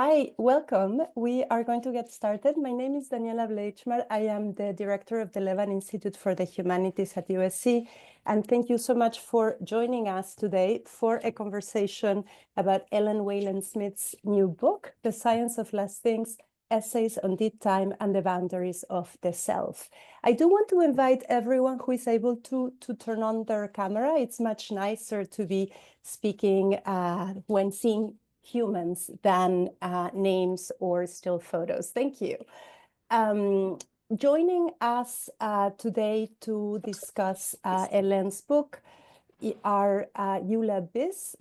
Hi, welcome. We are going to get started. My name is Daniela Bleichmar. I am the director of the Levan Institute for the Humanities at USC. And thank you so much for joining us today for a conversation about Ellen Wayland-Smith's new book, The Science of Last Things, Essays on Deep Time and the Boundaries of the Self. I do want to invite everyone who is able to turn on their camera. It's much nicer to be speaking when seeing humans than names or still photos. Thank you. Joining us today to discuss Ellen's book are Eula Biss,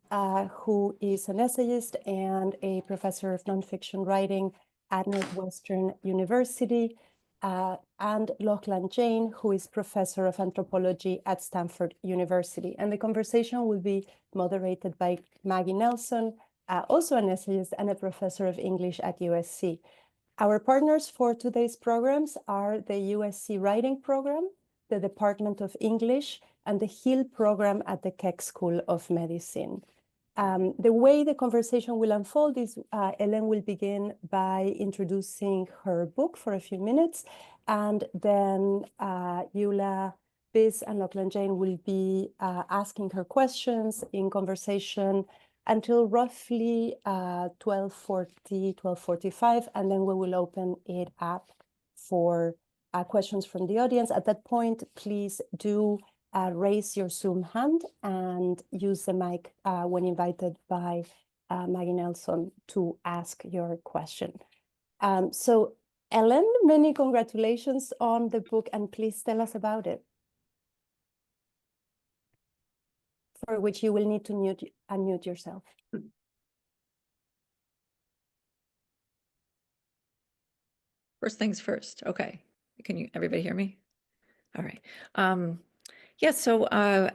who is an essayist and a professor of nonfiction writing at Northwestern University, and Lochlann Jain, who is professor of anthropology at Stanford University. And the conversation will be moderated by Maggie Nelson, also an essayist and a professor of English at USC. Our partners for today's programs are the USC Writing Program, the Department of English, and the Hill Program at the Keck School of Medicine. The way the conversation will unfold is Ellen will begin by introducing her book for a few minutes, and then Eula Biss and Lochlann Jain will be asking her questions in conversation until roughly 12:40, 12:45, and then we will open it up for questions from the audience. At that point, please do raise your Zoom hand and use the mic when invited by Maggie Nelson to ask your question. So Ellen, many congratulations on the book, and please tell us about it. For which you will need to unmute yourself. First things first. Okay. Can everybody hear me? All right. Yeah, so I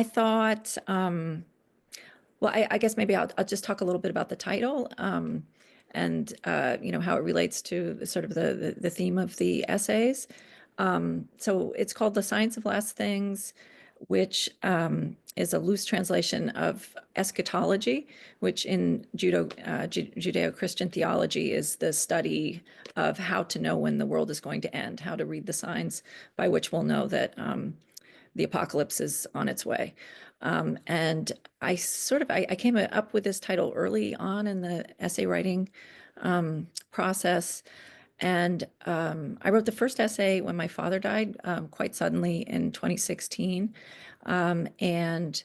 thought, well, I guess maybe I'll just talk a little bit about the title and, how it relates to sort of the theme of the essays. So it's called The Science of Last Things, which is a loose translation of eschatology, which in Judeo-Christian theology is the study of how to know when the world is going to end, how to read the signs by which we'll know that the apocalypse is on its way. And I came up with this title early on in the essay writing process. And I wrote the first essay when my father died quite suddenly in 2016. And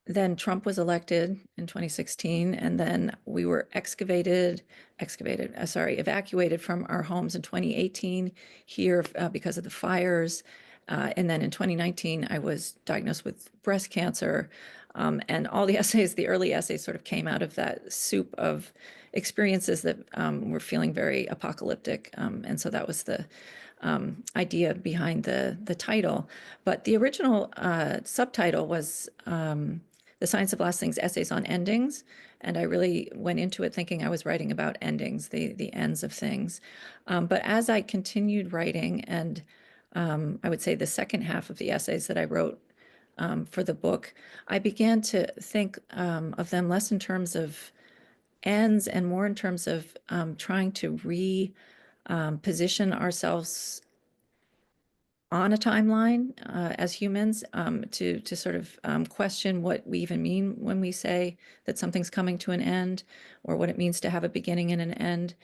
then Trump was elected in 2016, and then we were evacuated from our homes in 2018 here because of the fires. And then in 2019, I was diagnosed with breast cancer. And all the essays, the early essays sort of came out of that soup of experiences that were feeling very apocalyptic. And so that was the idea behind the title. But the original subtitle was The Science of Last Things, Essays on Endings. And I really went into it thinking I was writing about endings, the ends of things. But as I continued writing, and I would say the second half of the essays that I wrote for the book, I began to think of them less in terms of ends and more in terms of trying to position ourselves on a timeline as humans to sort of question what we even mean when we say that something's coming to an end, or what it means to have a beginning and an end.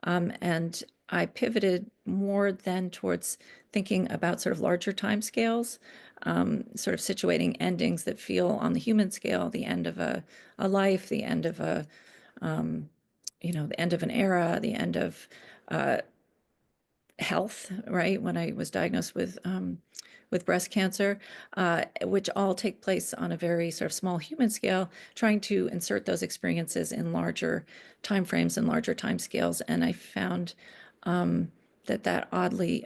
And I pivoted more then towards thinking about sort of larger timescales, sort of situating endings that feel on the human scale, the end of a life, the end of the end of an era, the end of health, right? When I was diagnosed with breast cancer, which all take place on a very sort of small human scale, trying to insert those experiences in larger timeframes and larger timescales. And I found that oddly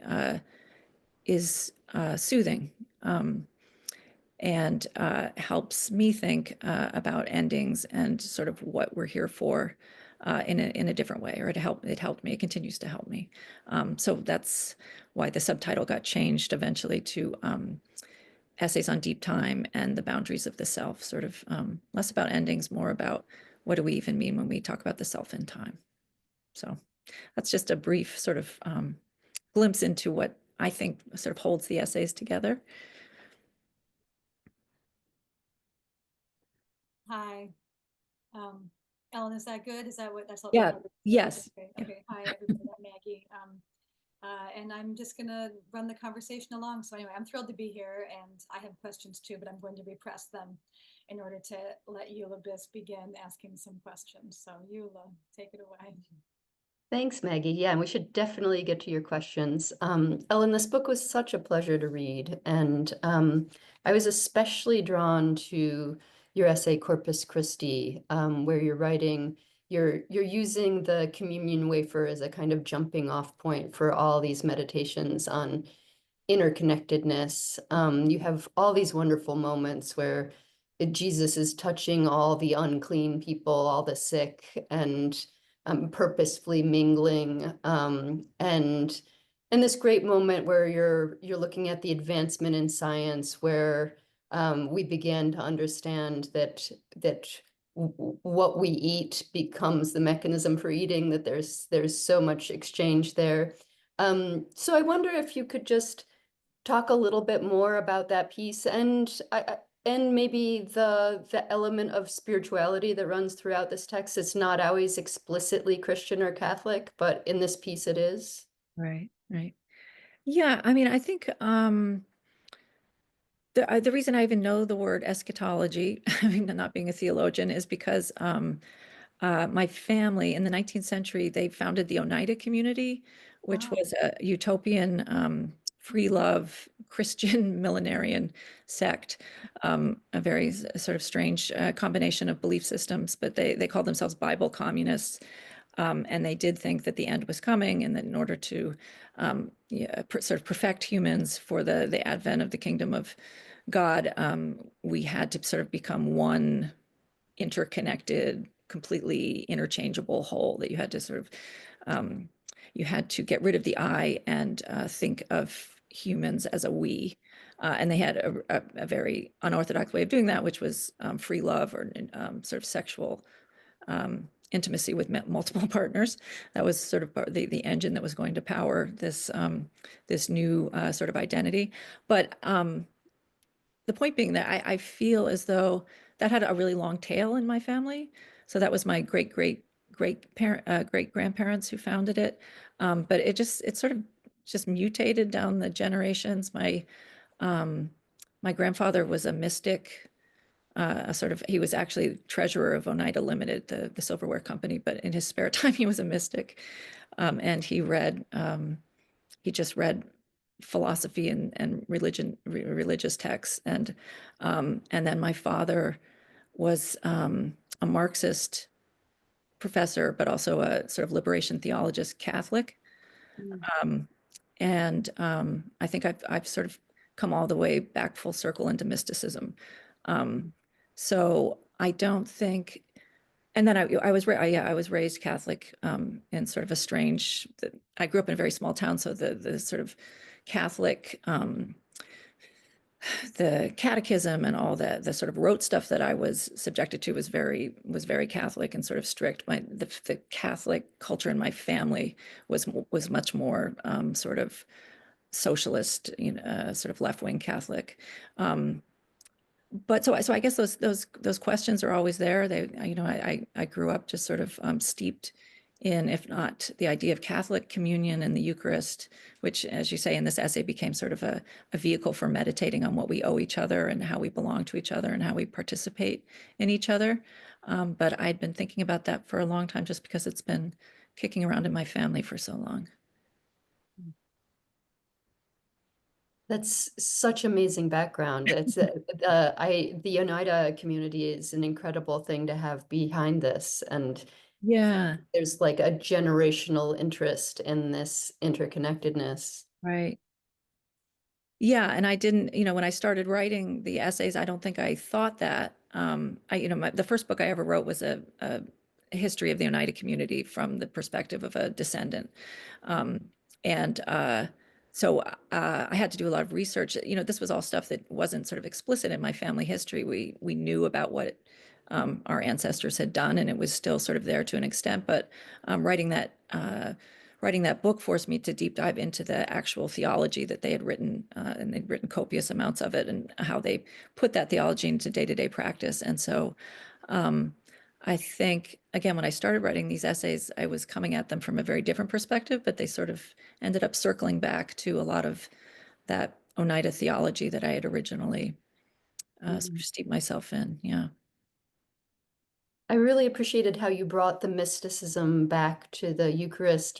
is soothing and helps me think about endings and sort of what we're here for in a different way, or it helped me. It continues to help me. So that's why the subtitle got changed eventually to Essays on Deep Time and the Boundaries of the Self, sort of less about endings, more about what do we even mean when we talk about the self in time? So that's just a brief sort of glimpse into what I think sort of holds the essays together. Hi. Ellen, is that good? Is that what that's all? Yeah. Yes. Okay. Okay. Hi, everybody. I'm Maggie. And I'm just going to run the conversation along. So anyway, I'm thrilled to be here, and I have questions too, but I'm going to repress them in order to let Eula Biss begin asking some questions. So Eula, take it away. Thanks, Maggie. Yeah, and we should definitely get to your questions. Ellen, this book was such a pleasure to read, and I was especially drawn to your essay Corpus Christi, where you're using the communion wafer as a kind of jumping off point for all these meditations on interconnectedness. You have all these wonderful moments where Jesus is touching all the unclean people, all the sick, and purposefully mingling, and this great moment where you're looking at the advancement in science, where we began to understand that what we eat becomes the mechanism for eating, that there's so much exchange there. So I wonder if you could just talk a little bit more about that piece, and maybe the element of spirituality that runs throughout this text. It's not always explicitly Christian or Catholic, but in this piece it is. Right. Right. Yeah. I mean, I think the reason I even know the word eschatology, I mean, not being a theologian, is because my family in the 19th century, they founded the Oneida community, which was a utopian, free love, Christian millenarian sect, a very sort of strange combination of belief systems, but they called themselves Bible communists. And they did think that the end was coming, and that in order to sort of perfect humans for the advent of the kingdom of God, we had to sort of become one interconnected, completely interchangeable whole, that you had to sort of, you had to get rid of the I and think of humans as a we. And they had a very unorthodox way of doing that, which was free love, or sort of sexual intimacy with multiple partners. That was sort of the engine that was going to power this this new sort of identity. But the point being that I feel as though that had a really long tail in my family. So that was my great grandparents who founded it. But it sort of just mutated down the generations. My grandfather was a mystic. He was actually treasurer of Oneida Limited, the silverware company, but in his spare time he was a mystic, and he just read philosophy and religious texts, and then my father was a Marxist professor, but also a sort of liberation theologist Catholic. And I think I've sort of come all the way back full circle into mysticism. So I don't think, and then I was raised Catholic in sort of a strange. I grew up in a very small town, so the sort of Catholic, the catechism and all the sort of rote stuff that I was subjected to was very Catholic and sort of strict. The Catholic culture in my family was much more sort of socialist, sort of left-wing Catholic. But so I guess those questions are always there. I grew up just sort of steeped in, if not the idea of Catholic communion and the Eucharist, which, as you say in this essay, became sort of a vehicle for meditating on what we owe each other and how we belong to each other and how we participate in each other. But I'd been thinking about that for a long time, just because it's been kicking around in my family for so long. That's such amazing background. It's the Oneida community is an incredible thing to have behind this, and Yeah, there's like a generational interest in this interconnectedness. right. Yeah, and I didn't, when I started writing the essays, I don't think I thought that. The first book I ever wrote was a history of the Oneida community from the perspective of a descendant. And so I had to do a lot of research. This was all stuff that wasn't sort of explicit in my family history. We knew about what our ancestors had done, and it was still sort of there to an extent. But writing that book forced me to deep dive into the actual theology that they had written, and they'd written copious amounts of it, and how they put that theology into day-to-day practice. And so I think, again, when I started writing these essays, I was coming at them from a very different perspective, but they sort of ended up circling back to a lot of that Oneida theology that I had originally sort of steeped myself in. Yeah. I really appreciated how you brought the mysticism back to the Eucharist.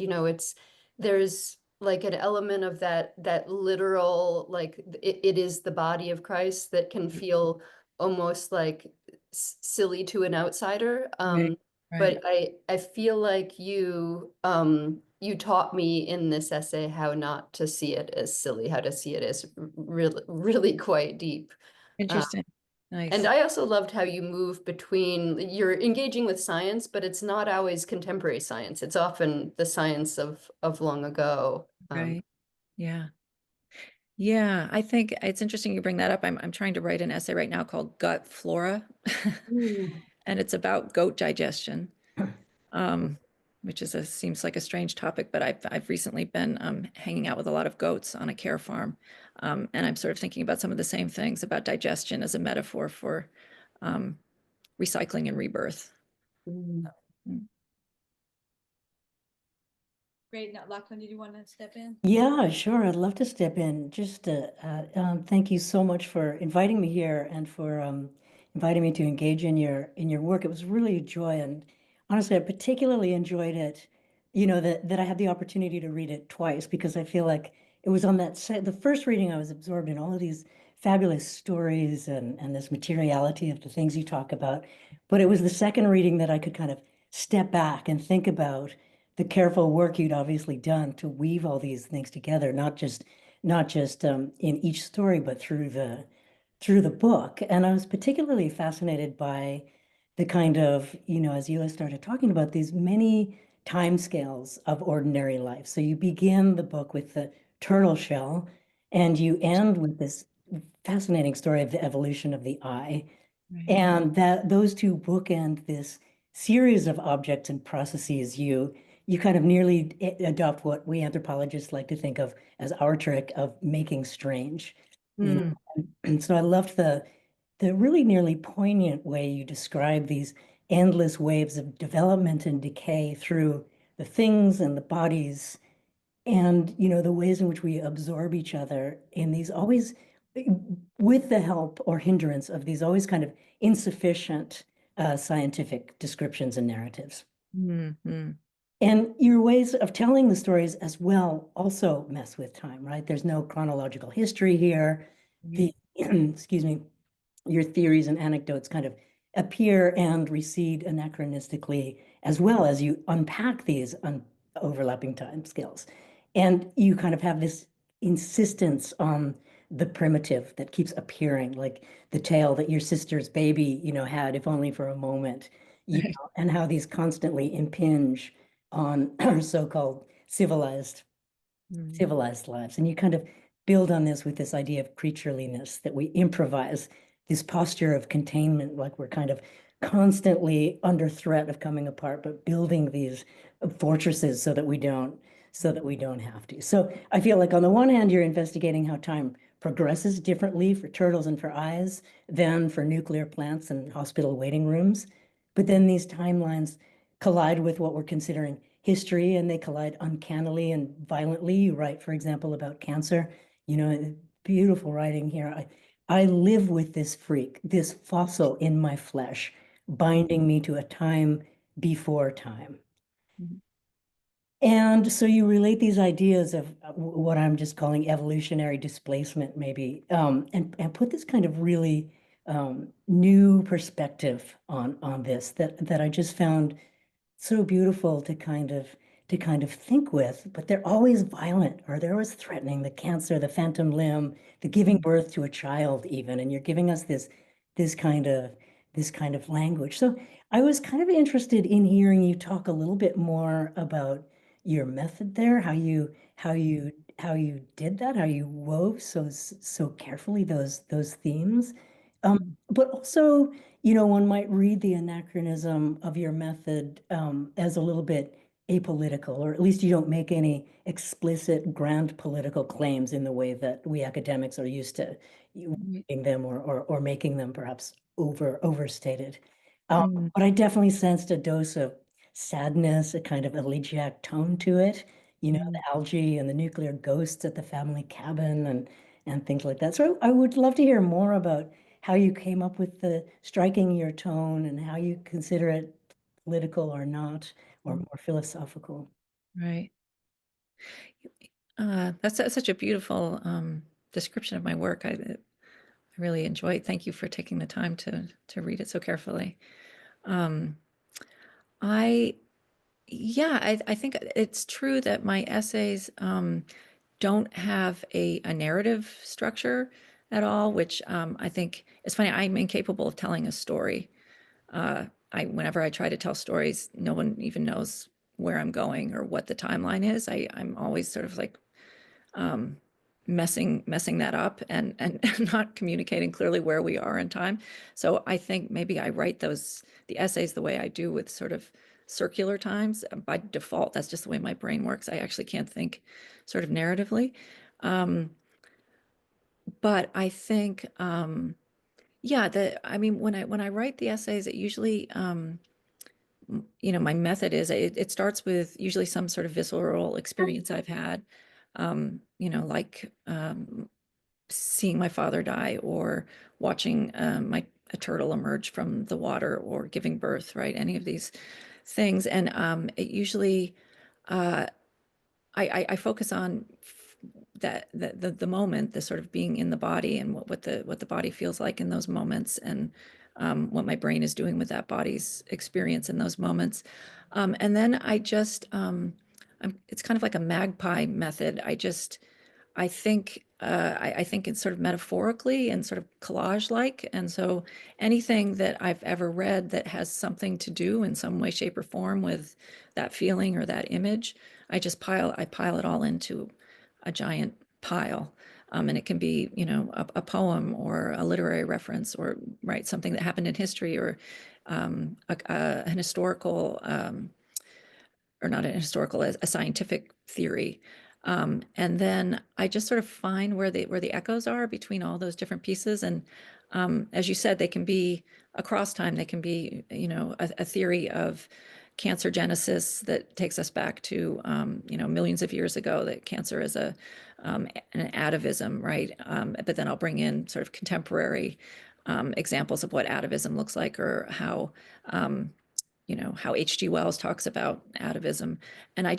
There's like an element of that literal, like it is the body of Christ that can feel almost like silly to an outsider. Right. But I feel like you taught me in this essay how not to see it as silly, how to see it as really, really quite deep. Interesting. And Nice. I also loved how you move between, you're engaging with science, but it's not always contemporary science. It's often the science of long ago. Right. Yeah. Yeah. I think it's interesting you bring that up. I'm trying to write an essay right now called Gut Flora, and it's about goat digestion, which seems like a strange topic, but I've recently been hanging out with a lot of goats on a care farm, and I'm sort of thinking about some of the same things about digestion as a metaphor for recycling and rebirth. Mm. Great. Now, Lochlann, did you want to step in? Yeah, sure. I'd love to step in. Just thank you so much for inviting me here and for inviting me to engage in your work. It was really a joy, and honestly, I particularly enjoyed it. That I had the opportunity to read it twice because I feel like it was on the first reading I was absorbed in all of these fabulous stories and this materiality of the things you talk about. But it was the second reading that I could kind of step back and think about the careful work you'd obviously done to weave all these things together, not just in each story, but through the book. And I was particularly fascinated by the kind of, as Eula started talking about, these many timescales of ordinary life. So you begin the book with the turtle shell, and you end with this fascinating story of the evolution of the eye. Right. And that those two bookend this series of objects and processes you kind of nearly adopt what we anthropologists like to think of as our trick of making strange. And so I loved the really nearly poignant way you describe these endless waves of development and decay through the things and the bodies, and the ways in which we absorb each other in these always, with the help or hindrance of these always kind of insufficient scientific descriptions and narratives. Mm-hmm. And your ways of telling the stories as well also mess with time, right? There's no chronological history here. The excuse me, your theories and anecdotes kind of appear and recede anachronistically, as well as you unpack these overlapping time scales. And you kind of have this insistence on the primitive that keeps appearing, like the tale that your sister's baby, had, if only for a moment, and how these constantly impinge on our so-called civilized lives. And you kind of build on this with this idea of creatureliness, that we improvise this posture of containment, like we're kind of constantly under threat of coming apart, but building these fortresses so that we don't have to. So I feel like on the one hand, you're investigating how time progresses differently for turtles and for eyes than for nuclear plants and hospital waiting rooms. But then these timelines collide with what we're considering history, and they collide uncannily and violently. You write, for example, about cancer. Beautiful writing here. I live with this freak, this fossil in my flesh, binding me to a time before time. And so you relate these ideas of what I'm just calling evolutionary displacement, maybe, and put this kind of really new perspective on this that I just found so beautiful to kind of think with. But they're always violent, or they're always threatening. The cancer, the phantom limb, the giving birth to a child, even, and you're giving us this kind of language. So I was kind of interested in hearing you talk a little bit more about your method there, how you did that, how you wove so carefully those themes. But also, you know, one might read the anachronism of your method as a little bit apolitical, or at least you don't make any explicit grand political claims in the way that we academics are used to reading them or making them perhaps overstated. But I definitely sensed a dose of sadness, a kind of elegiac tone to it. You know, the algae and the nuclear ghosts at the family cabin and things like that. So I would love to hear more about how you came up with the striking your tone and how you consider it political or not, or more philosophical. Right. That's such a beautiful description of my work. I really enjoy it. Thank you for taking the time to read it so carefully. I think it's true that my essays don't have a narrative structure at all, which I think it's funny. I'm incapable of telling a story. Whenever I try to tell stories, no one even knows where I'm going or what the timeline is. I'm always sort of like messing that up and not communicating clearly where we are in time. So I think maybe I write the essays the way I do, with sort of circular times. By default, that's just the way my brain works. I actually can't think sort of narratively. But I think, yeah, I mean, when I write the essays, it usually, you know, my method is it starts with usually some sort of visceral experience I've had, you know, like seeing my father die, or watching a turtle emerge from the water, or giving birth, right? Any of these things. And it usually, I focus on the moment, the sort of being in the body, and what the body feels like in those moments, and what my brain is doing with that body's experience in those moments. And then it's kind of like a magpie method. I think it's sort of metaphorically and sort of collage-like. And so anything that I've ever read that has something to do in some way, shape, or form with that feeling or that image, I pile it all into a giant pile. And it can be, you know, a poem or a literary reference, or right, something that happened in history, or an historical, or not an historical, a scientific theory. And then I just sort of find where the echoes are between all those different pieces. And as you said, they can be across time. They can be, you know, a theory of cancer genesis that takes us back to, you know, millions of years ago, that cancer is an atavism, right? But then I'll bring in sort of contemporary examples of what atavism looks like, or how, you know, how H.G. Wells talks about atavism. And I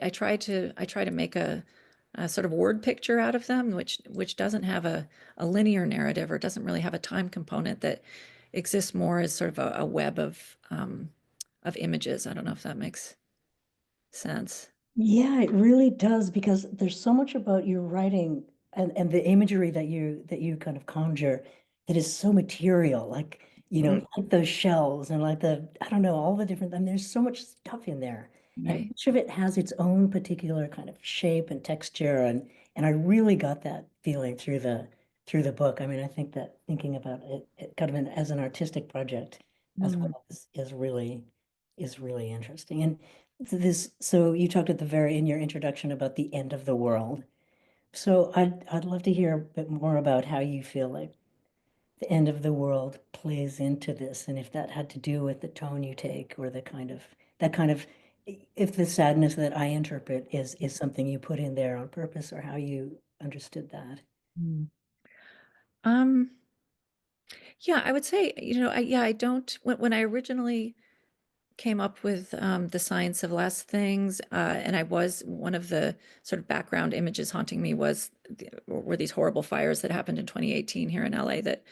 try to make a sort of word picture out of them, which doesn't have a linear narrative, or doesn't really have a time component, that exists more as sort of a web of images. I don't know if that makes sense. Yeah, it really does, because there's so much about your writing and the imagery that you kind of conjure that is so material, like, you know, like those shells and like I don't know, all the different, and there's so much stuff in there. And Right. each of it has its own particular kind of shape and texture, and I really got that feeling through the book. I mean, I think that thinking about it kind of as an artistic project as well is really interesting. And so you talked at the very in your introduction about the end of the world. So I'd love to hear a bit more about how you feel like the end of the world plays into this, and if that had to do with the tone you take, or the kind of that kind of if the sadness that I interpret is something you put in there on purpose, or how you understood that. Um, yeah, I would say, you know, I don't, when I originally came up with the science of less things, and I was, one of the sort of background images haunting me were these horrible fires that happened in 2018 here in LA, that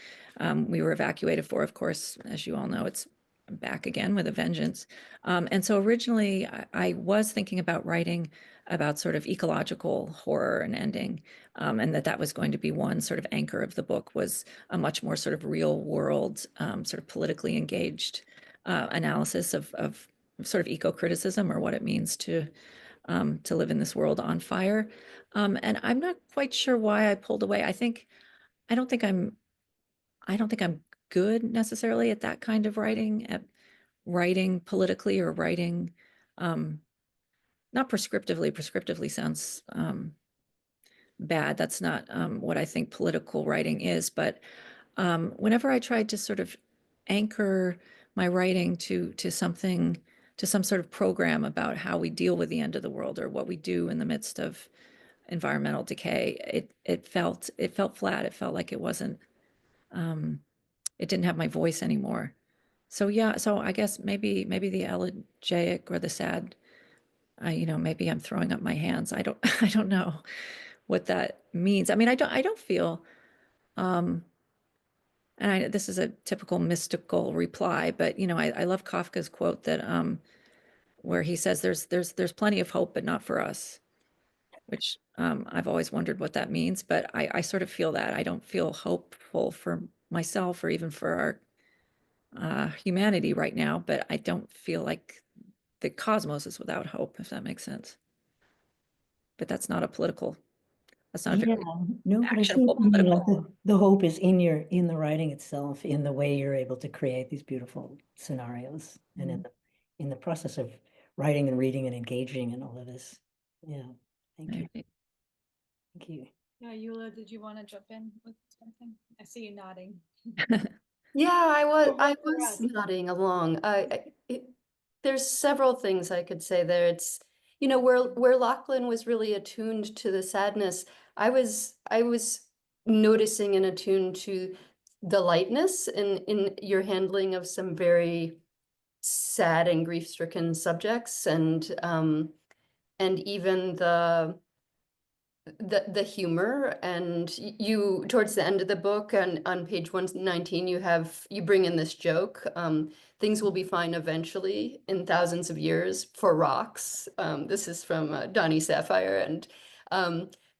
we were evacuated for. Of course, as you all know, it's back again with a vengeance. And so originally I was thinking about writing about sort of ecological horror and ending, and that was going to be one sort of anchor of the book, was a much more sort of real world, sort of politically engaged analysis of sort of eco-criticism, or what it means to live in this world on fire. And I'm not quite sure why I pulled away. I don't think I'm good necessarily at that kind of writing, at writing politically or writing, not prescriptively. Prescriptively sounds bad. That's not what I think political writing is. But whenever I tried to sort of anchor my writing to something, to some sort of program about how we deal with the end of the world or what we do in the midst of environmental decay, it felt flat. It felt like it wasn't, it didn't have my voice anymore. So yeah, so I guess maybe the elegiac or the sad, maybe I'm throwing up my hands. I don't I don't know what that means. I mean, I don't feel, and this is a typical mystical reply, but I love Kafka's quote that where he says there's plenty of hope, but not for us, which I've always wondered what that means, but I sort of feel that. I don't feel hopeful for myself or even for our humanity right now, but I don't feel like the cosmos is without hope, if that makes sense. But that's not a Yeah, very no, but I think actionable like political. the hope is in the writing itself, in the way you're able to create these beautiful scenarios, and in the process of writing and reading and engaging and all of this. Yeah, thank you. Right. Thank you. Yeah, Eula, did you want to jump in with something? I see you nodding. Yeah, I Or was for us. nodding along. There's several things I could say there. It's, where Lochlann was really attuned to the sadness, I was noticing and attuned to the lightness in your handling of some very sad and grief-stricken subjects, and even the humor. And you, towards the end of the book, and on page 119, you bring in this joke, things will be fine eventually in thousands of years for rocks. This is from Donnie Sapphire,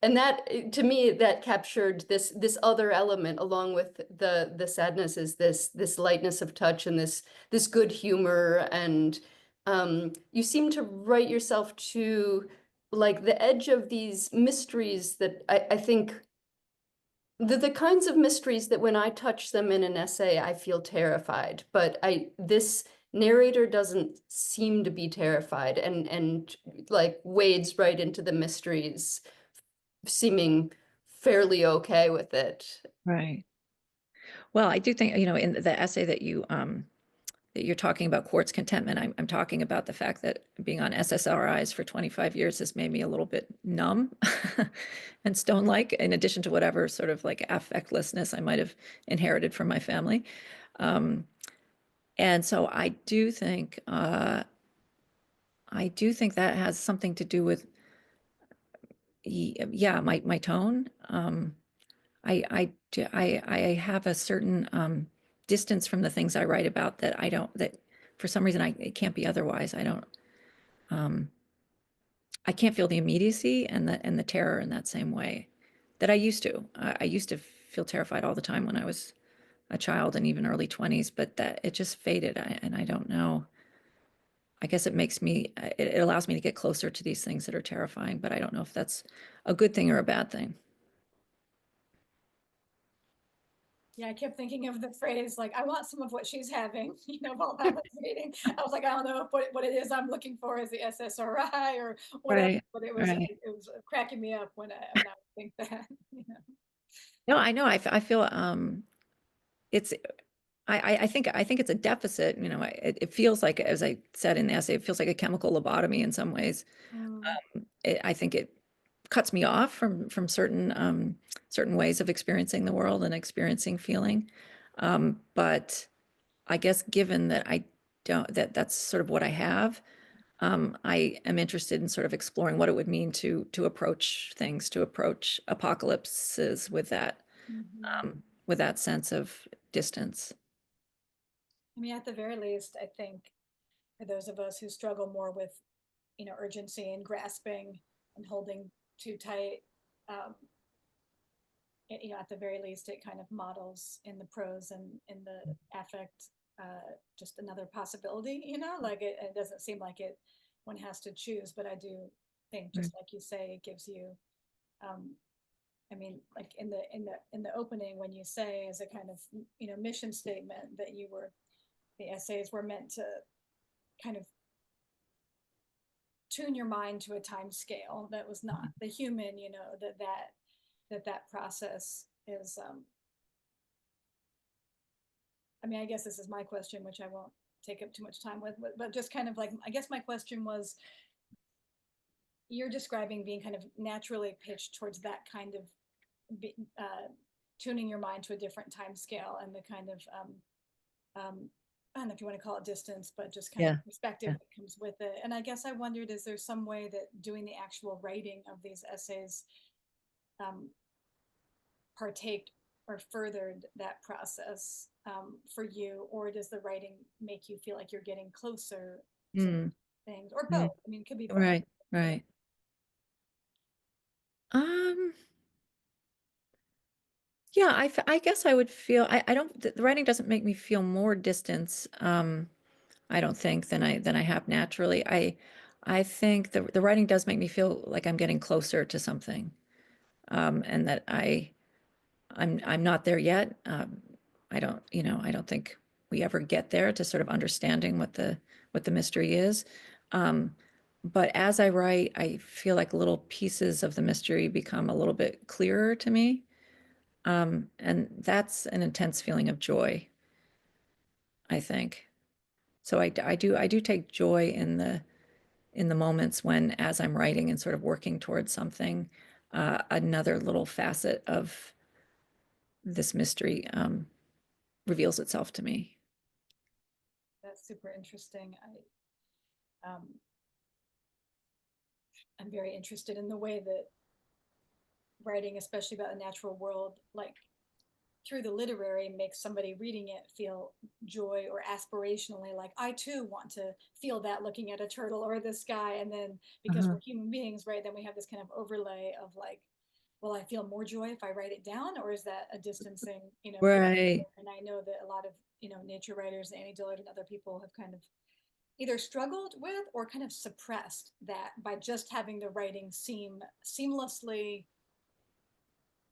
and that, to me, that captured this other element, along with the sadness, is this lightness of touch and this good humor. And you seem to write yourself to like the edge of these mysteries that I think the kinds of mysteries that when I touch them in an essay, I feel terrified. But this narrator doesn't seem to be terrified, and like wades right into the mysteries, seeming fairly okay with it. Right. Well, I do think, in the essay that you're talking about, Quartz Contentment, I'm talking about the fact that being on SSRIs for 25 years has made me a little bit numb and stone-like, in addition to whatever sort of like affectlessness I might have inherited from my family. And so I do think that has something to do with, yeah, my tone. I have a certain distance from the things I write about that that for some reason it can't be otherwise. I can't feel the immediacy and the terror in that same way that I used to. I used to feel terrified all the time when I was a child and even early 20s, but that it just faded. And I don't know. I guess it allows me to get closer to these things that are terrifying, but I don't know if that's a good thing or a bad thing. Yeah, I kept thinking of the phrase, like, I want some of what she's having, while I was reading. I was like, I don't know if what it is I'm looking for is the SSRI or whatever, Right. but it Right. was cracking me up when I think that, No, I know. I feel it's I think it's a deficit. It feels like, as I said in the essay, it feels like a chemical lobotomy in some ways. I think it cuts me off from certain ways of experiencing the world and experiencing feeling. But I guess given that that's sort of what I have, I am interested in sort of exploring what it would mean to approach things, to approach apocalypses with that sense of distance. I mean, at the very least, I think for those of us who struggle more with, urgency and grasping and holding too tight, at the very least, it kind of models in the prose and in the affect just another possibility, like it doesn't seem like one has to choose, but I do think, just like you say, it gives you I mean, like in the opening, when you say as a kind of, you know, mission statement that the essays were meant to kind of tune your mind to a time scale that was not the human, you know, that process is, I mean, I guess this is my question, which I won't take up too much time with, but just kind of like, I guess my question was, you're describing being kind of naturally pitched towards that kind of tuning your mind to a different time scale and the kind of, I don't know if you want to call it distance, but just kind of perspective that comes with it. And I guess I wondered, is there some way that doing the actual writing of these essays partake or furthered that process for you, or does the writing make you feel like you're getting closer to things, or both? I mean, it could be both. Right, right. Yeah, I guess I would feel, I don't, the writing doesn't make me feel more distance, I don't think, than I have naturally. I think the writing does make me feel like I'm getting closer to something, and that I'm not there yet. I don't think we ever get there to sort of understanding what the mystery is. But as I write, I feel like little pieces of the mystery become a little bit clearer to me. And that's an intense feeling of joy, I think. So I do take joy in the moments when, as I'm writing and sort of working towards something, another little facet of this mystery reveals itself to me. That's super interesting. I'm very interested in the way that writing, especially about the natural world, like through the literary, makes somebody reading it feel joy or aspirationally, like I too want to feel that looking at a turtle or the sky. And then because we're human beings, right, then we have this kind of overlay of like, will I feel more joy if I write it down, or is that a distancing, you know? Right. And I know that a lot of, you know, nature writers, Annie Dillard and other people have kind of either struggled with or kind of suppressed that by just having the writing seem seamlessly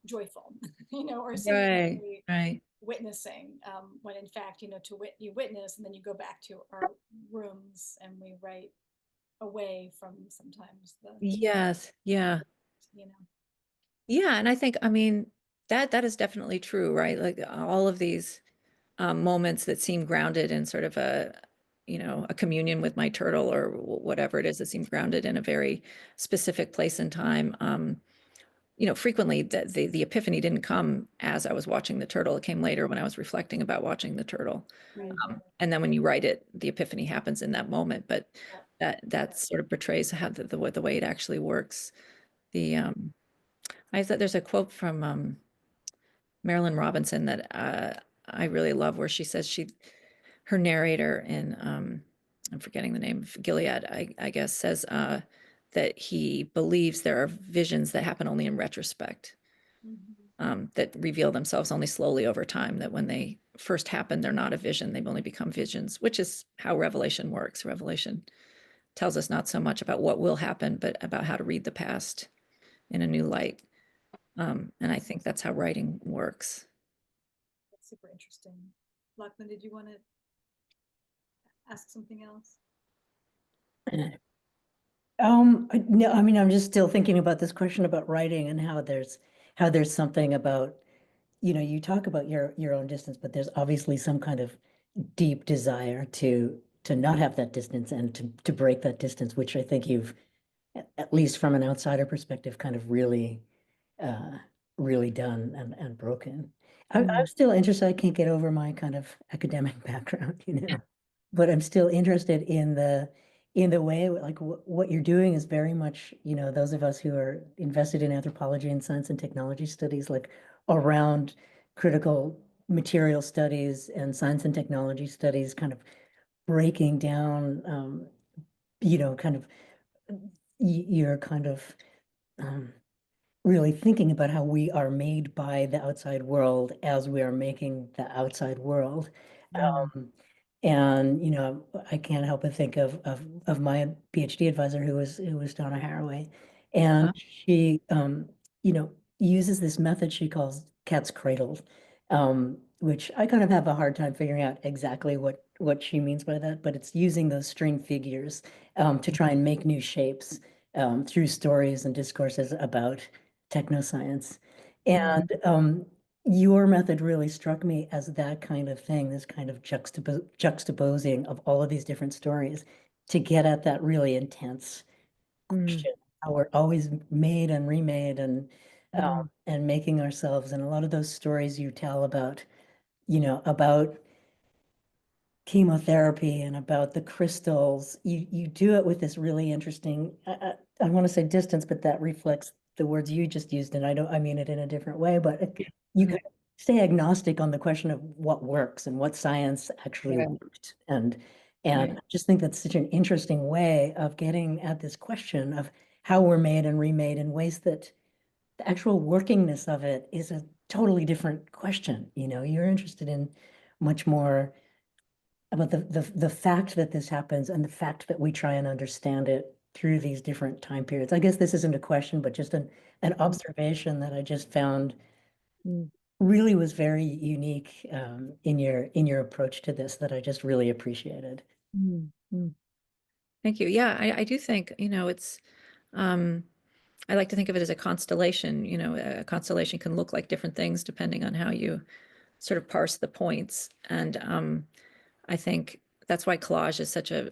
joyful, you know, or seamlessly Right. witnessing, when in fact, you know, you witness and then you go back to our rooms and we write away from sometimes the, Yes. Yeah. you know. Yeah. And I think, I mean, that is definitely true, right? Like all of these moments that seem grounded in sort of a communion with my turtle or whatever it is that seems grounded in a very specific place and time. Frequently the epiphany didn't come as I was watching the turtle. It came later when I was reflecting about watching the turtle. Right. And then when you write it, the epiphany happens in that moment. But that sort of betrays how the way it actually works. I thought there's a quote from Marilyn Robinson that I really love, where she says her narrator in I'm forgetting the name, Gilead, I guess, says that he believes there are visions that happen only in retrospect, that reveal themselves only slowly over time, that when they first happen, they're not a vision, they've only become visions, which is how revelation works. Revelation tells us not so much about what will happen, but about how to read the past in a new light. And I think that's how writing works. That's super interesting. Lochlann, did you want to ask something else? No, I mean, I'm just still thinking about this question about writing and how there's something about, you talk about your own distance, but there's obviously some kind of deep desire to not have that distance and to break that distance, which I think you've, at least from an outsider perspective, kind of really done and broken. I'm still interested. I can't get over my kind of academic background, but I'm still interested in the way, like what you're doing is very much, those of us who are invested in anthropology and science and technology studies, like around critical material studies and science and technology studies, kind of breaking down, kind of you're kind of really thinking about how we are made by the outside world as we are making the outside world. And I can't help but think of my PhD advisor who was Donna Haraway, and she uses this method she calls cat's cradle, which I kind of have a hard time figuring out exactly what she means by that, but it's using those string figures to try and make new shapes through stories and discourses about technoscience. And your method really struck me as that kind of thing, this kind of juxtaposing of all of these different stories to get at that really intense question, how we're always made and remade and making ourselves. And a lot of those stories you tell about, about chemotherapy and about the crystals, you do it with this really interesting, I want to say distance, but that reflects the words you just used, and I mean it in a different way, but you can stay agnostic on the question of what works and what science actually worked. And I just think that's such an interesting way of getting at this question of how we're made and remade in ways that the actual workingness of it is a totally different question. You're interested in much more about the fact that this happens and the fact that we try and understand it through these different time periods. I guess this isn't a question, but just an observation that I just found really was very unique in your approach to this that I just really appreciated. Thank you. Yeah, I do think, it's, I like to think of it as a constellation. A constellation can look like different things depending on how you sort of parse the points. And I think that's why collage is such a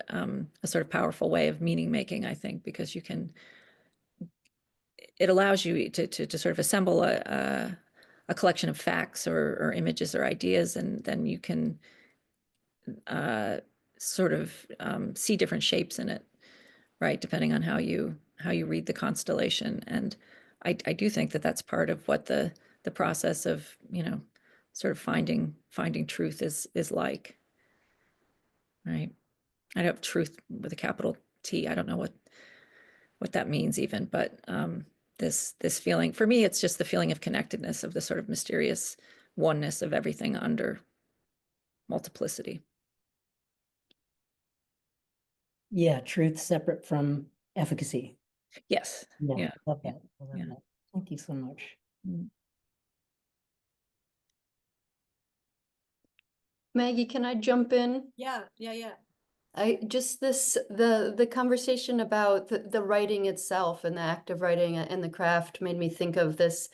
sort of powerful way of meaning making, I think, because it allows you to sort of assemble a collection of facts or images or ideas, and then you can sort of see different shapes in it, right? Depending on how you read the constellation. And I do think that that's part of what the process of, sort of finding truth is like, right? I don't have truth with a capital T. I don't know what that means even, but this feeling, for me, it's just the feeling of connectedness, of the sort of mysterious oneness of everything under multiplicity. Yeah, truth separate from efficacy. Yes. Yeah. Love that. I love that. Thank you so much. Maggie, can I jump in? Yeah. I just the conversation about the writing itself and the act of writing and the craft made me think of this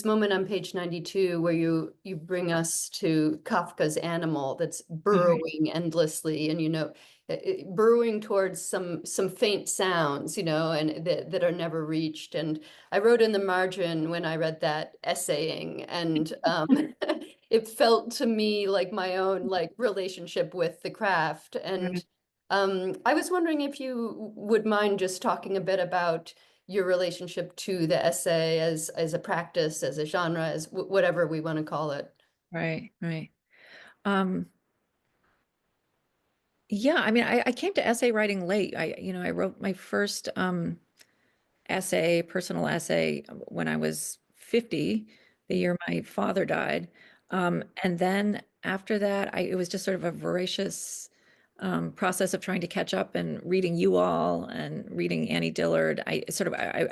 moment on page 92 where you bring us to Kafka's animal that's burrowing endlessly, and burrowing towards some faint sounds, and that are never reached. And I wrote in the margin when I read that essaying, and it felt to me like my own relationship with the craft. And I was wondering if you would mind just talking a bit about your relationship to the essay as a practice, as a genre, as whatever we want to call it. Right. Yeah, I mean, I came to essay writing late. I wrote my first personal essay when I was 50, the year my father died. And then after that, it was just sort of a voracious process of trying to catch up and reading you all and reading Annie Dillard. I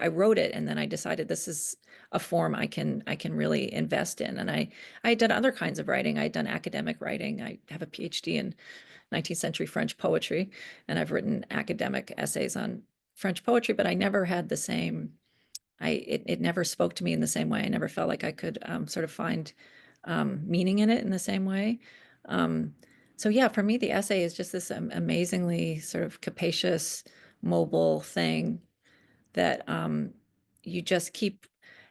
wrote it, and then I decided this is a form I can really invest in. And I had done other kinds of writing. I had done academic writing. I have a PhD in 19th century French poetry, and I've written academic essays on French poetry, but I never had the same, it never spoke to me in the same way. I never felt like I could sort of find meaning in it in the same way. So yeah, for me, the essay is just this amazingly sort of capacious, mobile thing that you just keep.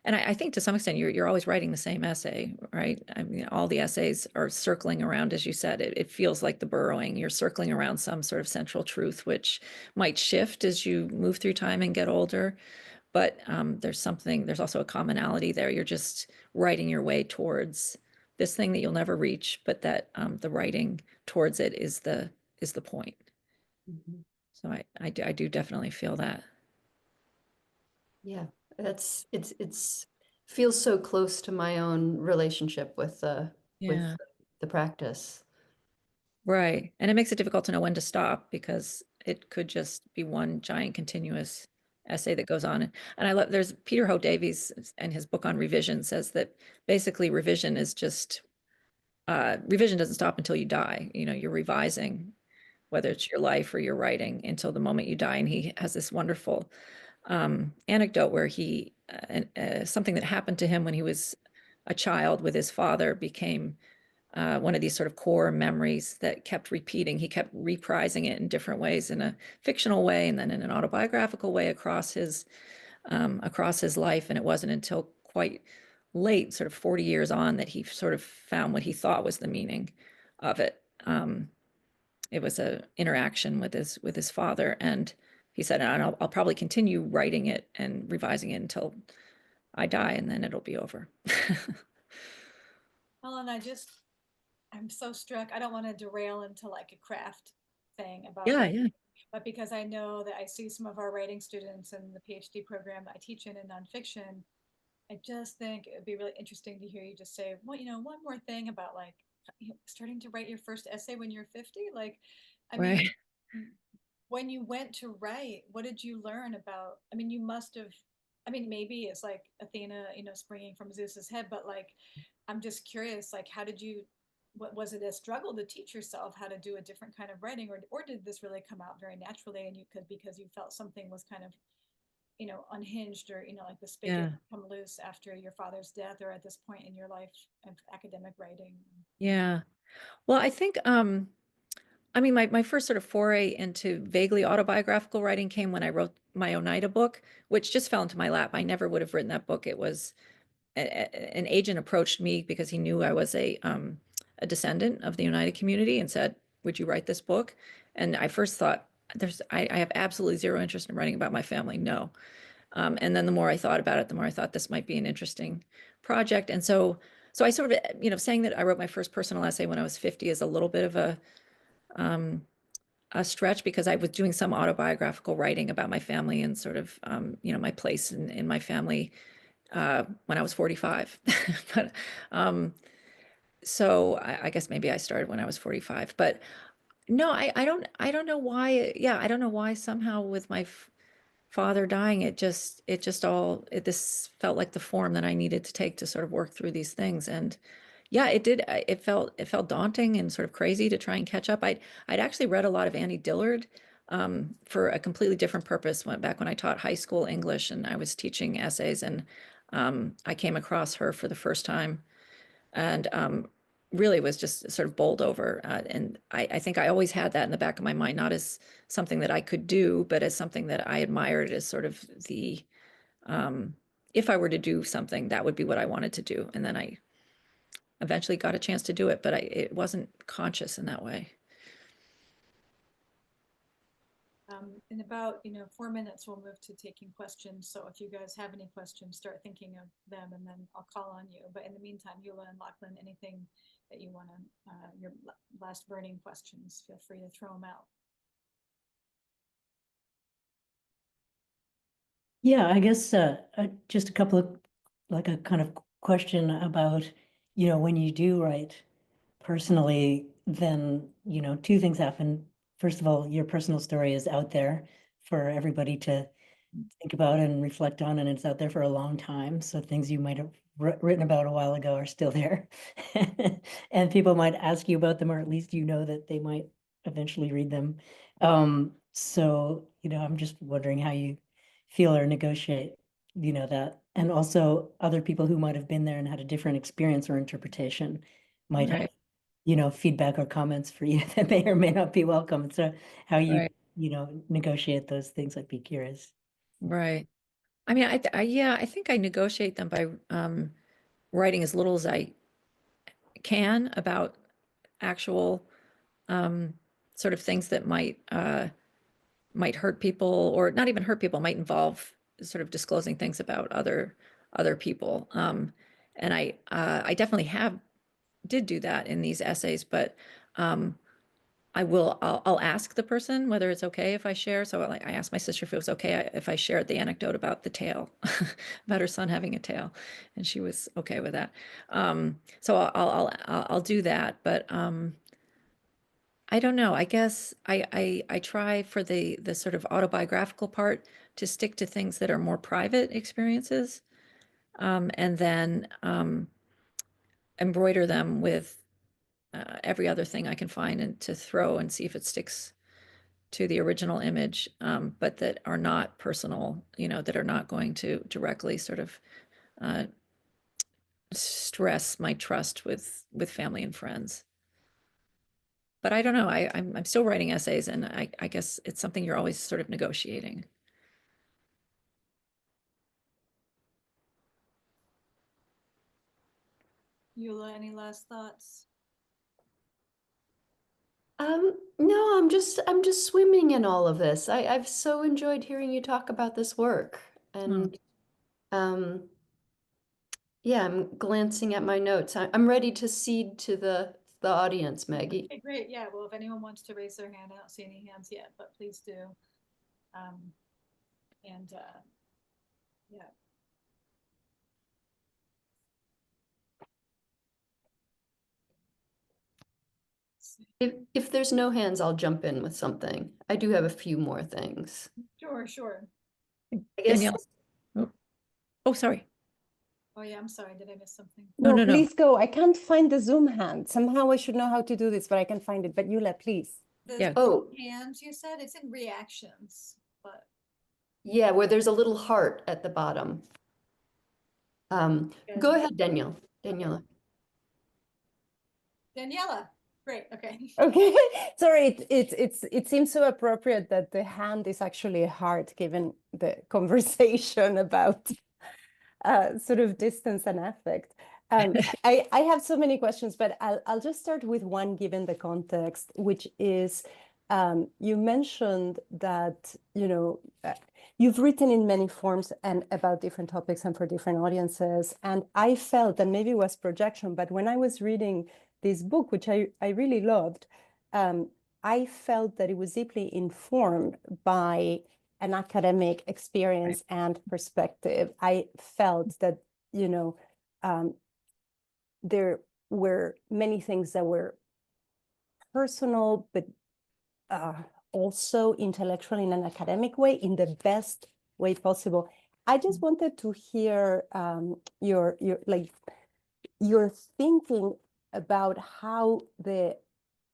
And I think to some extent you're always writing the same essay, right? I mean, all the essays are circling around, as you said. It feels like the burrowing. You're circling around some sort of central truth, which might shift as you move through time and get older. But there's also a commonality there. You're just writing your way towards this thing that you'll never reach, but that the writing towards it is the point. So I do definitely feel that. Yeah, it's feels so close to my own relationship with the practice. Right. And it makes it difficult to know when to stop, because it could just be one giant continuous essay that goes on. And I love, there's Peter Ho Davies and his book on revision says that basically revision is just, revision doesn't stop until you die. You know, you're revising, whether it's your life or your writing, until the moment you die. And he has this wonderful anecdote where he, something that happened to him when he was a child with his father became one of these sort of core memories that kept repeating. He kept reprising it in different ways, in a fictional way and then in an autobiographical way across his life. And it wasn't until quite late, sort of 40 years on, that he sort of found what he thought was the meaning of it. It was an interaction with his father, and he said, I'll probably continue writing it and revising it until I die, and then it'll be over. Ellen, I'm so struck. I don't want to derail into like a craft thing about Yeah, writing, yeah. but because I know that I see some of our writing students in the PhD program that I teach in nonfiction, I just think it'd be really interesting to hear you just say, well, one more thing about like starting to write your first essay when you're 50. Like, I mean, Right. when you went to write, what did you learn about? I mean, you must have, I mean, maybe it's like Athena, springing from Zeus's head, but like, I'm just curious, like, how did you, what was it a struggle to teach yourself how to do a different kind of writing, or did this really come out very naturally and you could, because you felt something was kind of, unhinged, or, like the spigot Yeah. come loose after your father's death, or at this point in your life of academic writing? Yeah. Well, I think, I mean, my first sort of foray into vaguely autobiographical writing came when I wrote my Oneida book, which just fell into my lap. I never would have written that book. It was an agent approached me because he knew I was a descendant of the Oneida community and said, would you write this book? And I first thought, I have absolutely zero interest in writing about my family. No. And then the more I thought about it, the more I thought this might be an interesting project. And so I sort of, saying that I wrote my first personal essay when I was 50 is a little bit of a stretch, because I was doing some autobiographical writing about my family and sort of, my place in my family when I was 45. But so I guess maybe I started when I was 45. But no, I don't know why. Yeah, I don't know why somehow with my father dying, this felt like the form that I needed to take to sort of work through these things. And yeah, it did. It felt daunting and sort of crazy to try and catch up. I'd actually read a lot of Annie Dillard for a completely different purpose. Went back when I taught high school English and I was teaching essays, and I came across her for the first time, and really was just sort of bowled over. And I think I always had that in the back of my mind, not as something that I could do, but as something that I admired as sort of the, if I were to do something, that would be what I wanted to do. And then I eventually got a chance to do it, but it wasn't conscious in that way. In about 4 minutes, we'll move to taking questions. So if you guys have any questions, start thinking of them, and then I'll call on you. But in the meantime, Eula and Lochlann, anything that you want to, your last burning questions, feel free to throw them out. Yeah, I guess just a couple of, like a kind of question about, when you do write personally, then, two things happen. First of all, your personal story is out there for everybody to think about and reflect on, and it's out there for a long time. So things you might have written about a while ago are still there. And people might ask you about them, or at least that they might eventually read them. So, I'm just wondering how you feel or negotiate, that. And also other people who might have been there and had a different experience or interpretation might have, feedback or comments for you that may or may not be welcome. So how you, Right. negotiate those things, I'd be curious. Right. I mean, yeah, I think I negotiate them by writing as little as I can about actual sort of things that might hurt people, or not even hurt people, might involve sort of disclosing things about other people. And I definitely did do that in these essays, but I'll ask the person whether it's okay if I share. So I asked my sister if it was okay if I shared the anecdote about the tail, about her son having a tail, and she was okay with that. So I'll do that, but I don't know. I guess I try for the sort of autobiographical part to stick to things that are more private experiences, and then embroider them with every other thing I can find and to throw and see if it sticks to the original image, but that are not personal, that are not going to directly sort of stress my trust with family and friends. But I don't know. I'm still writing essays, and I guess it's something you're always sort of negotiating. Eula, any last thoughts? No, I'm just swimming in all of this. I've so enjoyed hearing you talk about this work. And yeah, I'm glancing at my notes. I'm ready to cede to the audience, Maggie. Okay, great. Yeah. Well, if anyone wants to raise their hand, I don't see any hands yet, but please do. Yeah. If there's no hands, I'll jump in with something. I do have a few more things. Sure, sure. I guess Danielle. Oh, sorry. Oh yeah, I'm sorry. Did I miss something? No. Please go. I can't find the Zoom hand. Somehow I should know how to do this, but I can't find it. But Eula, please. The Yeah. Oh, hands you said, it's in reactions, but yeah, where there's a little heart at the bottom. Go ahead, Danielle. Daniela. Daniela. Great. Okay. Okay. Sorry, it seems so appropriate that the hand is actually a heart, given the conversation about sort of distance and affect. I have so many questions, but I'll just start with one given the context, which is you mentioned that you've written in many forms and about different topics and for different audiences, and I felt, and maybe it was projection, but when I was reading this book, which I really loved, I felt that it was deeply informed by an academic experience and perspective. I felt that, there were many things that were personal, but also intellectual in an academic way, in the best way possible. I just wanted to hear your thinking about how the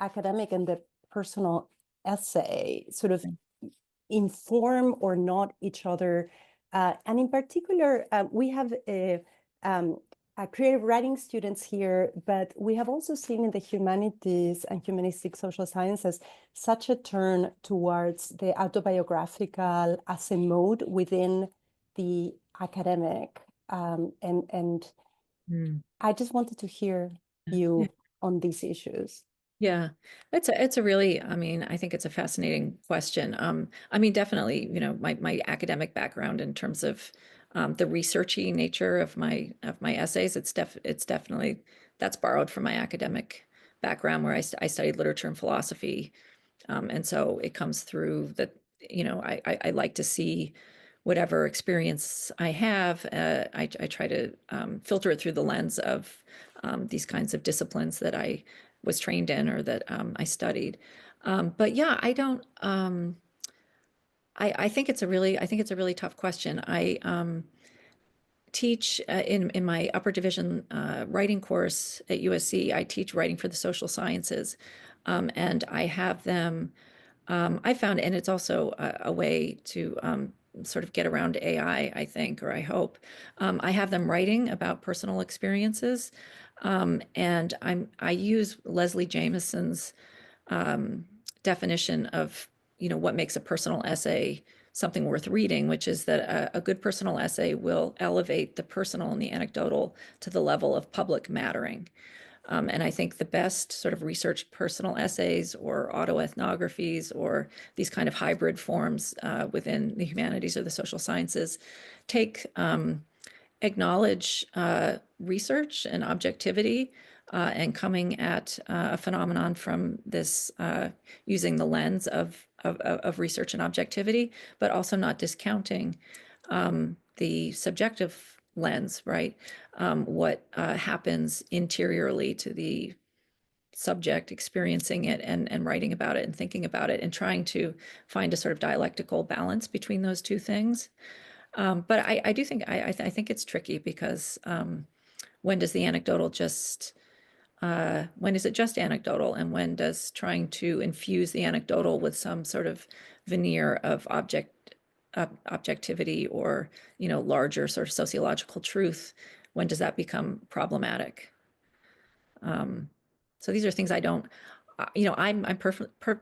academic and the personal essay sort of inform or not each other. And in particular, we have creative writing students here, but we have also seen in the humanities and humanistic social sciences such a turn towards the autobiographical as a mode within the academic. And I just wanted to hear you on these issues. Yeah, it's a really, I think it's a fascinating question. Definitely, my academic background in terms of the researchy nature of my essays, it's definitely, that's borrowed from my academic background where I studied literature and philosophy. And so it comes through that, I like to see whatever experience I have, I try to filter it through the lens of these kinds of disciplines that I was trained in or that I studied. But yeah, I don't. I think it's a really tough question. I teach in my upper division writing course at USC. I teach writing for the social sciences, and I have them. I found, and it's also a way to sort of get around AI, I think, or I hope. I have them writing about personal experiences, and I use Leslie Jamison's definition of what makes a personal essay something worth reading, which is that a good personal essay will elevate the personal and the anecdotal to the level of public mattering. And I think the best sort of research personal essays or autoethnographies or these kind of hybrid forms within the humanities or the social sciences acknowledge research and objectivity and coming at a phenomenon from this using the lens of research and objectivity, but also not discounting the subjective lens, right? What happens interiorly to the subject experiencing it and writing about it and thinking about it and trying to find a sort of dialectical balance between those two things. But I do think I think it's tricky because when does the anecdotal just when is it just anecdotal, and when does trying to infuse the anecdotal with some sort of veneer of objectivity or, you know, larger sort of sociological truth, when does that become problematic? So these are things I don't, you know, I'm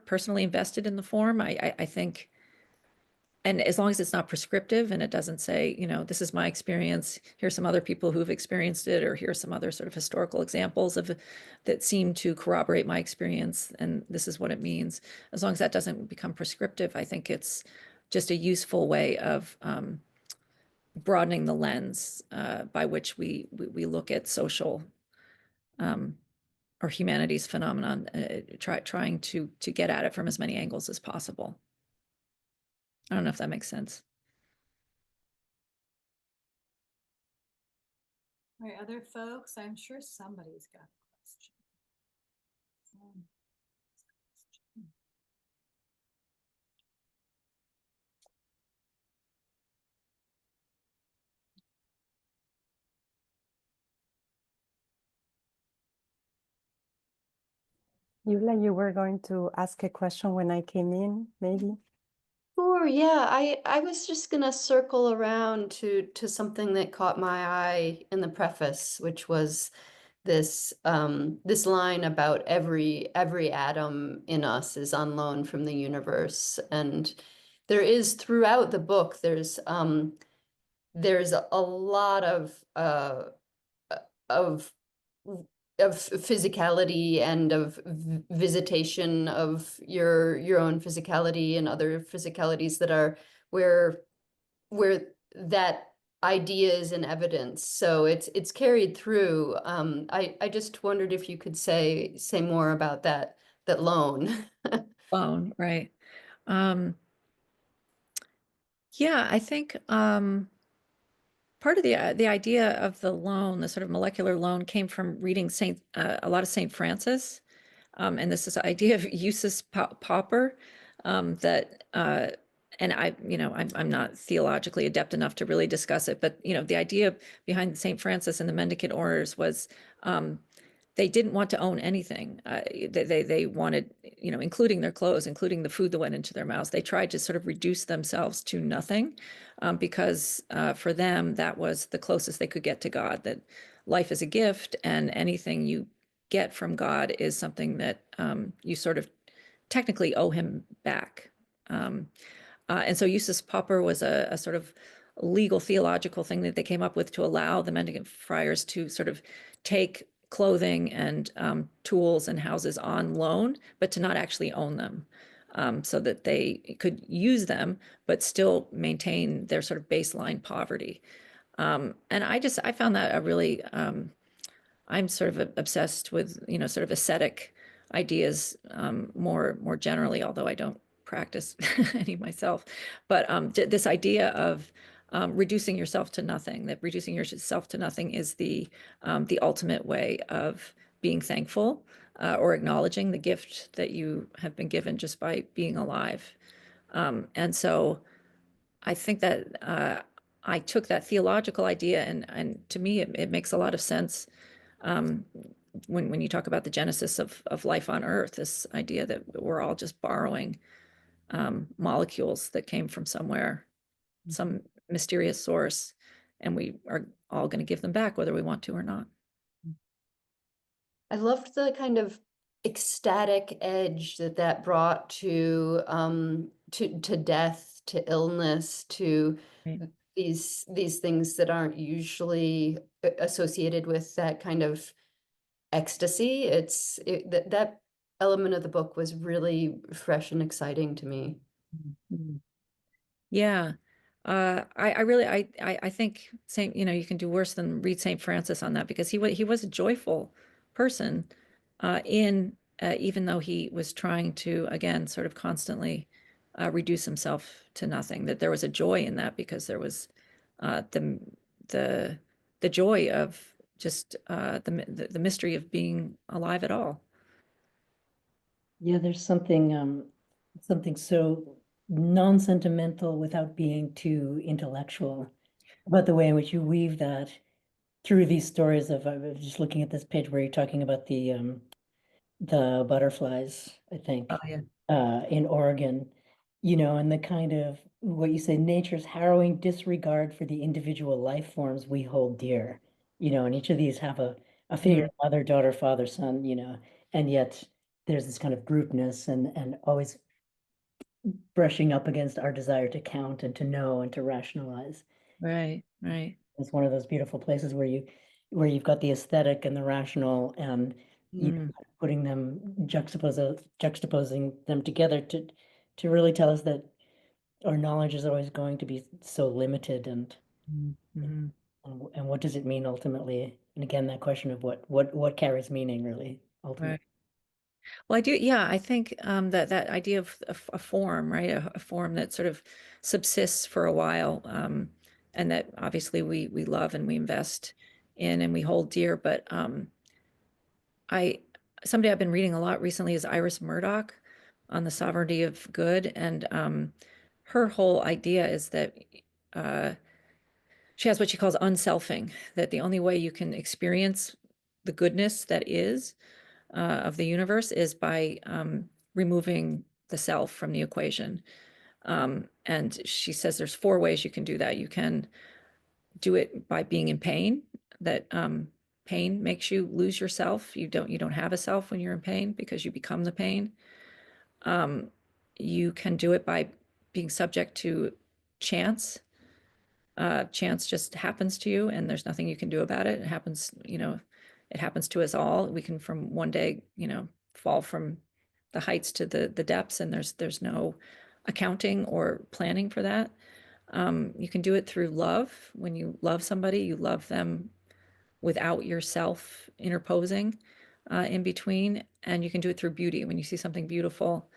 personally invested in the form. I think, and as long as it's not prescriptive and it doesn't say, you know, this is my experience, here's some other people who've experienced it, or here's some other sort of historical examples of that seem to corroborate my experience, and this is what it means. As long as that doesn't become prescriptive, I think it's just a useful way of broadening the lens by which we look at social or humanities phenomenon, trying to get at it from as many angles as possible. I don't know if that makes sense. All right, other folks, I'm sure somebody's got a question. Eula, you were going to ask a question when I came in, maybe? Sure, yeah. I was just gonna circle around to something that caught my eye in the preface, which was this this line about every atom in us is on loan from the universe. And there is, throughout the book, there's a lot of of physicality and of visitation of your own physicality and other physicalities that are where that idea is in evidence. So it's carried through. I just wondered if you could say more about that loan. Loan, right. Yeah, I think part of the idea of the loan, the sort of molecular loan, came from reading a lot of Saint Francis, and this idea of usus pauper, that and I'm not theologically adept enough to really discuss it, but you know, the idea behind Saint Francis and the mendicant orders was they didn't want to own anything. They wanted, you know, including their clothes, including the food that went into their mouths. They tried to sort of reduce themselves to nothing, because for them, that was the closest they could get to God, that life is a gift, and anything you get from God is something that you sort of technically owe him back. And so usus pauper was a sort of legal theological thing that they came up with to allow the mendicant friars to sort of take clothing and tools and houses on loan, but to not actually own them, so that they could use them, but still maintain their sort of baseline poverty. And I found that a really, I'm sort of obsessed with, you know, sort of ascetic ideas more generally, although I don't practice any myself. But this idea of reducing yourself to nothing, that reducing yourself to nothing is the ultimate way of being thankful, or acknowledging the gift that you have been given just by being alive. And so I think that I took that theological idea, and to me, it makes a lot of sense when you talk about the genesis of life on Earth, this idea that we're all just borrowing molecules that came from somewhere, some mysterious source, and we are all going to give them back whether we want to or not. I loved the kind of ecstatic edge that brought to death, to illness, to Right. these things that aren't usually associated with that kind of ecstasy. That element of the book was really fresh and exciting to me. Yeah. I really I think Saint, you know, you can do worse than read Saint Francis on that, because he was a joyful person, in even though he was trying to, again, sort of constantly reduce himself to nothing, that there was a joy in that, because there was the joy of just the mystery of being alive at all. Yeah, there's something so non-sentimental without being too intellectual about the way in which you weave that through these stories of, I was just looking at this page where you're talking about the butterflies, I think, Oh, yeah. in Oregon, and the kind of what you say, nature's harrowing disregard for the individual life forms we hold dear, and each of these have a figure, mother, daughter, father, son, and yet there's this kind of groupness and always brushing up against our desire to count and to know and to rationalize. Right, right. It's one of those beautiful places where you've got the aesthetic and the rational and Mm, putting them juxtaposing them together to really tell us that our knowledge is always going to be so limited mm, mhm. and what does it mean ultimately? And again, that question of what carries meaning really ultimately. Right. Well, I do. Yeah, I think that idea of a form, right? A form that sort of subsists for a while, and that obviously we love and we invest in and we hold dear. But I somebody I've been reading a lot recently is Iris Murdoch on the sovereignty of good, and her whole idea is that uh, she has what she calls unselfing, that the only way you can experience the goodness that is of the universe is by removing the self from the equation. And she says there's four ways you can do that. You can do it by being in pain, that pain makes you lose yourself. You don't have a self when you're in pain because you become the pain. You can do it by being subject to chance. Chance just happens to you and there's nothing you can do about it. It happens, it happens to us all. We can from one day, fall from the heights to the depths and there's no accounting or planning for that. You can do it through love. When you love somebody, you love them without yourself interposing in between. And you can do it through beauty. When you see something beautiful,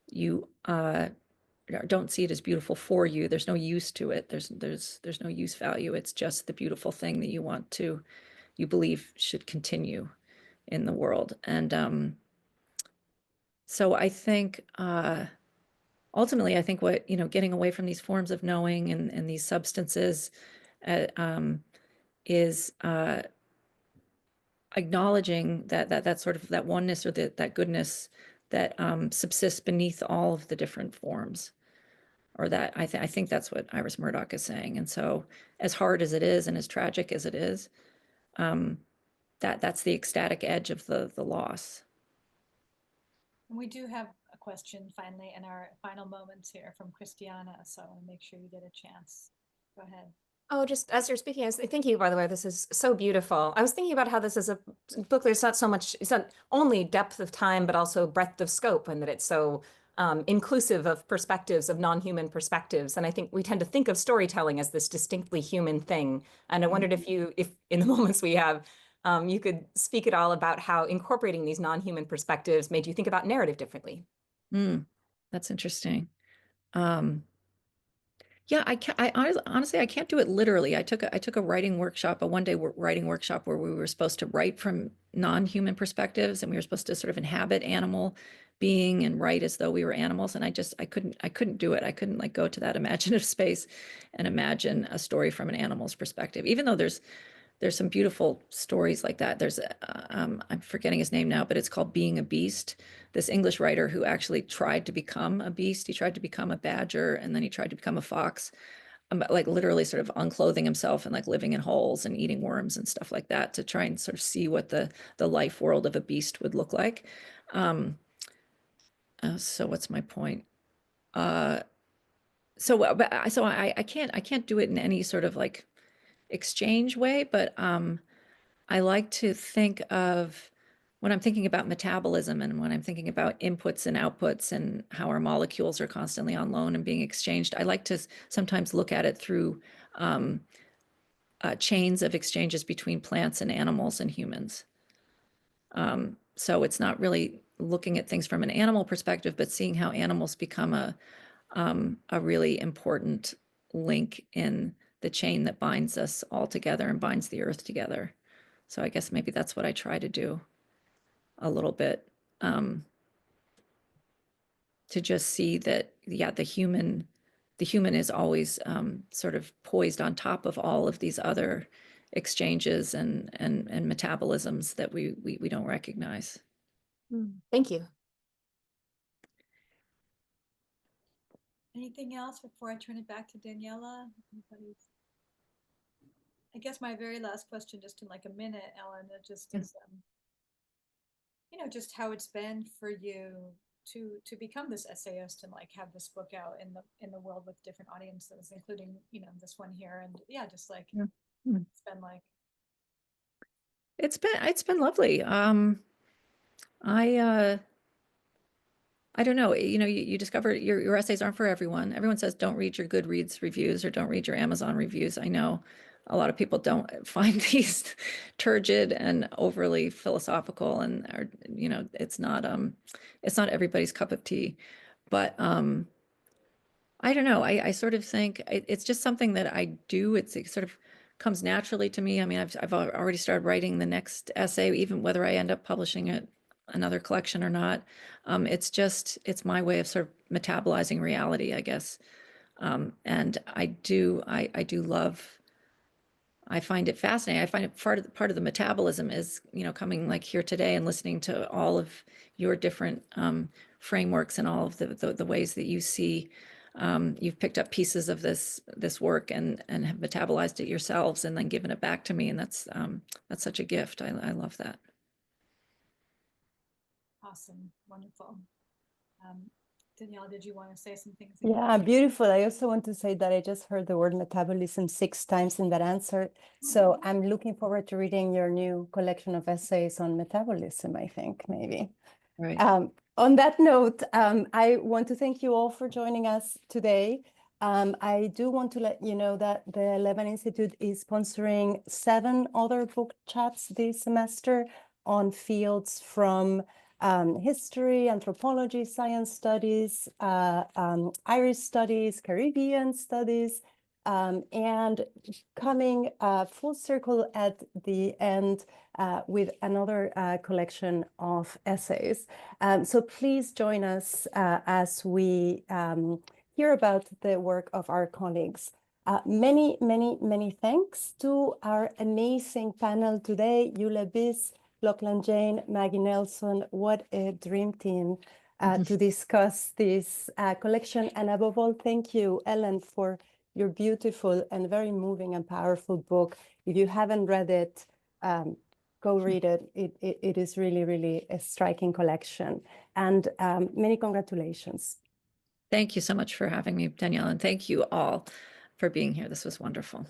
you don't see it as beautiful for you. There's no use to it. There's no use value. It's just the beautiful thing that you believe should continue in the world. And so I think ultimately, I think what, getting away from these forms of knowing and these substances is acknowledging that sort of that oneness or that goodness that subsists beneath all of the different forms. Or that I think that's what Iris Murdoch is saying. And so, as hard as it is and as tragic as it is, that's the ecstatic edge of the loss. And we do have a question finally in our final moments here from Christiana, so I want to make sure you get a chance. Go ahead. Oh, just as you're speaking, I was thank you, by the way, this is so beautiful. I was thinking about how this is a book, there's not so much, it's not only depth of time, but also breadth of scope, and that it's so inclusive of perspectives, of non-human perspectives. And I think we tend to think of storytelling as this distinctly human thing. And I wondered if in the moments we have, you could speak at all about how incorporating these non-human perspectives made you think about narrative differently. That's interesting. Yeah, honestly, I can't do it literally. I took a writing workshop, a one-day writing workshop where we were supposed to write from non-human perspectives, and we were supposed to sort of inhabit animal being and write as though we were animals. And I couldn't do it. I couldn't like go to that imaginative space and imagine a story from an animal's perspective, even though there's some beautiful stories like that. There's I'm forgetting his name now, but it's called Being a Beast. This English writer who actually tried to become a beast. He tried to become a badger, and then he tried to become a fox, like literally sort of unclothing himself and like living in holes and eating worms and stuff like that to try and sort of see what the life world of a beast would look like. So what's my point? So I can't do it in any sort of like exchange way, but I like to think of when I'm thinking about metabolism and when I'm thinking about inputs and outputs and how our molecules are constantly on loan and being exchanged. I like to sometimes look at it through chains of exchanges between plants and animals and humans. So it's not really looking at things from an animal perspective, but seeing how animals become a really important link in the chain that binds us all together and binds the earth together. So I guess maybe that's what I try to do a little bit. to just see that, yeah, the human is always sort of poised on top of all of these other exchanges and metabolisms that we don't recognize. Thank you. Anything else before I turn it back to Daniela? I guess my very last question, just in like a minute, Ellen, it just is, just how it's been for you to become this essayist and like have this book out in the world with different audiences, including, this one here. And yeah, just like, it's been like. It's been lovely. I don't know, you discover your essays aren't for everyone. Everyone says don't read your Goodreads reviews or don't read your Amazon reviews. I know a lot of people don't find these turgid and overly philosophical, and are, it's not everybody's cup of tea. But I don't know. I sort of think it's just something that I do. It sort of comes naturally to me. I mean, I've already started writing the next essay, even whether I end up publishing it, another collection or not. It's my way of sort of metabolizing reality, I guess. And I do love. I find it fascinating. I find it part of the metabolism is, coming like here today and listening to all of your different frameworks and all of the ways that you see. You've picked up pieces of this work and have metabolized it yourselves and then given it back to me, and that's such a gift. I love that. Awesome, wonderful. Daniela, did you want to say some things? Yeah, beautiful. I also want to say that I just heard the word metabolism 6 times in that answer. So I'm looking forward to reading your new collection of essays on metabolism, I think, maybe. Right. On that note, I want to thank you all for joining us today. I do want to let you know that the Levan Institute is sponsoring 7 other book chats this semester on fields from history, anthropology, science studies, Irish studies, Caribbean studies, and coming full circle at the end with another collection of essays. So please join us as we hear about the work of our colleagues. Many, many, many thanks to our amazing panel today, Eula Biss, Lochlann Jain, Maggie Nelson. What a dream team to discuss this collection. And above all, thank you, Ellen, for your beautiful and very moving and powerful book. If you haven't read it, go read it. It is really, really a striking collection. And many congratulations. Thank you so much for having me, Danielle, and thank you all for being here. This was wonderful.